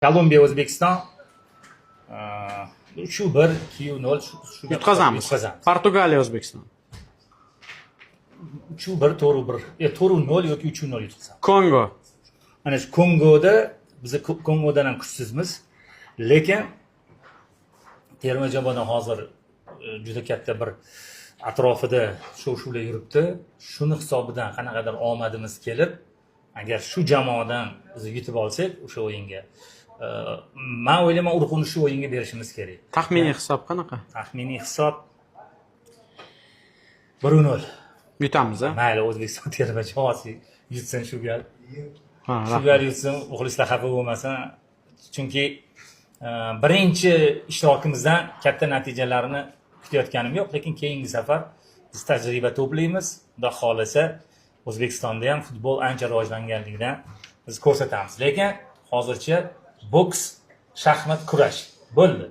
Kolumbiya O'zbekiston 3-1, 2-0 Yutqazamiz. Portugaliya O'zbekiston. 3-1, 4-1, 4-0 yoki 3-0 yutqazamiz. Kongo. Mana shu Kongoda biz Kongodan ham kuchsizmiz, lekin terma jamoadan hozir juda katta bir atrofida shov-shuvlar yuribdi. Shuni hisobidan qanaqadir omadimiz kelib, agar shu jamoadan biz yutib olsak o'sha o'yinga, men o'ylayman urg'uni shu o'yinga berishimiz kerak. Taxminiy hisob qanaqa? Taxminiy hisob 1-0. Yutamiz, a? Mayli, O'zbekiston terma jamoasi yutsin shu gal. Ha, Shu gal yutsin, muxlislar xafa bo'lmasin. Chunki birinchi ishtirokimizdan katta natijalarni kutayotganim yo'q, lekin keyingi safar biz tajriba to'playmiz. Xudo xolasa O'zbekistonda ham futbol ancha rivojlanganligidan biz ko'rsatamiz. Lekin hozircha boks, shaxmat, kurash bo'ldi.